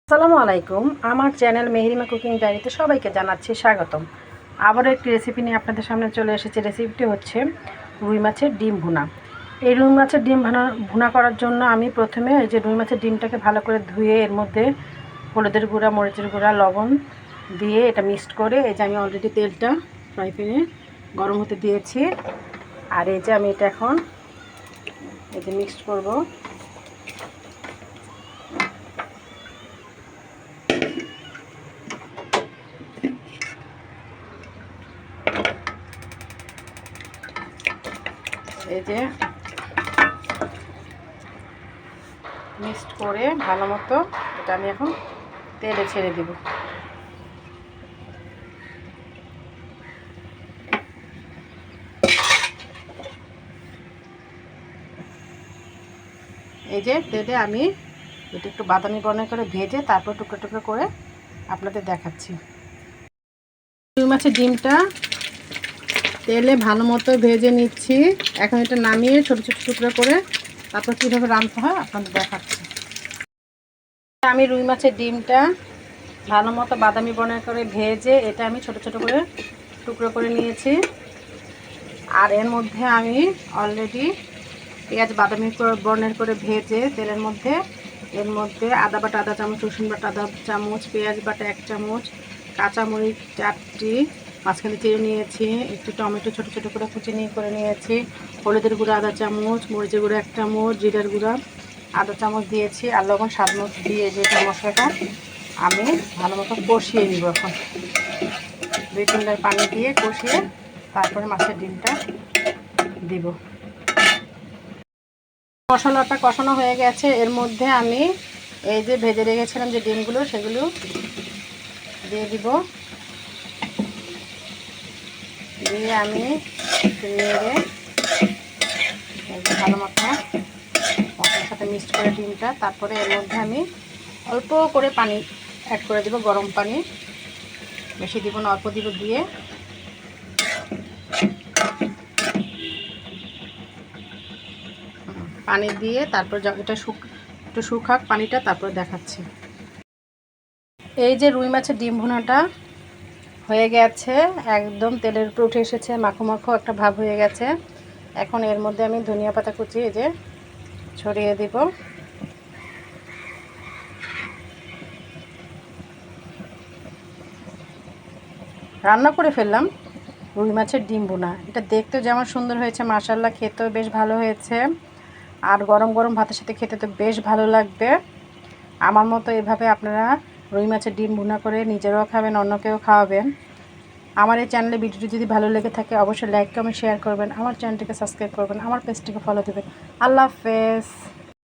আসসালামু আলাইকুম। আমার চ্যানেল মেহেরিমা কুকিং ডায়েরিতে সবাইকে জানাচ্ছি স্বাগতম। আবারও একটি রেসিপি নিয়ে আপনাদের সামনে চলে এসেছে। রেসিপিটি হচ্ছে রুই মাছের ডিম ভুনা। এই রুই মাছের ডিম ভুনা করার জন্য আমি প্রথমে এই যে রুই মাছের ডিমটাকে ভালো করে ধুয়ে এর মধ্যে হলুদের গুঁড়া, মরিচের গুঁড়া, লবণ দিয়ে এটা মিক্সড করে এই যে আমি অলরেডি তেলটা ফ্রাই প্যানে গরম হতে দিয়েছি। আর এই যে আমি এটা এখন এই যে মিক্সড করব। এই যে মিক্সড করে ভালো মতো এটা আমি এখন তেলে ছেড়ে দেব। এই যে তেলে আমি এটা একটু বাদামি বর্ণের করে ভেজে তারপর টুকরো টুকরো করে আপনাদের দেখাচ্ছি। রুই মাছের ডিমটা তেলে ভালো মতো ভেজে নিচ্ছি। এখন এটা নামিয়ে ছোট ছোট টুকরো করে তারপর কীভাবে রান্না হয় আপনাদের দেখাচ্ছি। আমি রুই মাছের ডিমটা ভালো মতো বাদামি বর্ণের করে ভেজে এটা আমি ছোট ছোট করে টুকরো করে নিয়েছি। আর এর মধ্যে আমি অলরেডি পেঁয়াজ বাদামি বর্ণের করে ভেজে তেলের মধ্যে এর মধ্যে আদা বাটা আধা চামচ, রসুন বাটা আধা চামচ, পেঁয়াজ বাটা 1 চামচ, কাঁচামরিচ 4টি মাঝখানে চিড়ে নিয়েছি, একটু টমেটো ছোট ছোট করে কুচিনি করে নিয়েছি, হলুদের গুঁড়া আধা চামচ, মরিচের গুঁড়া 1 চামচ, জিরার গুঁড়া আধা চামচ দিয়েছি, আর লবণ স্বাদ মতো দিয়ে যেটা মশলাটা আমি ভালো মতো কষিয়ে নিব। এখন 2-3 গ্লাস পানি দিয়ে কষিয়ে তারপরে মাছের ডিমটা দিব। মশলাটা কষানো হয়ে গেছে। এর মধ্যে আমি এই যে ভেজে রেখেছিলাম যে ডিমগুলো সেগুলো দিয়ে দিব। দিয়ে আমি নেড়ে ভালো মতো মশলার সাথে মিক্সড করে ডিমটা তারপরে এর মধ্যে আমি অল্প করে পানি অ্যাড করে দেব, গরম পানি, বেশি দিব না, অল্প দিব। দিয়ে পানি দিয়ে তারপর এটা একটু শুকাক পানিটা, তারপর দেখাচ্ছি। এই যে রুই মাছের ডিম ভুনাটা হয়ে গেছে, একদম তেলের উপরে উঠে এসেছে, মাখো মাখো একটা ভাব হয়ে গেছে। এখন এর মধ্যে আমি ধনিয়া পাতা কুচি এই যে ছড়িয়ে দিব। রান্না করে ফেললাম রুই মাছের ডিম ভুনা। এটা দেখতেও যেমন সুন্দর হয়েছে, মাশাআল্লাহ খেতেও বেশ ভালো হয়েছে। আর গরম গরম ভাতের সাথে খেতে তো বেশ ভালো লাগবে। আমার মতো এভাবে আপনারা রুই মাছের ডিম ভুনা করে নিজেরাও খাবেন, অন্যকেও খাওয়াবেন। আমার এই চ্যানেলে ভিডিওটি যদি ভালো লেগে থাকে অবশ্যই লাইক, কমেন্ট, শেয়ার করবেন। আমার চ্যানেলটিকে সাবস্ক্রাইব করবেন, আমার পেজটিকে ফলো দেবেন। আল্লাহ হাফেজ।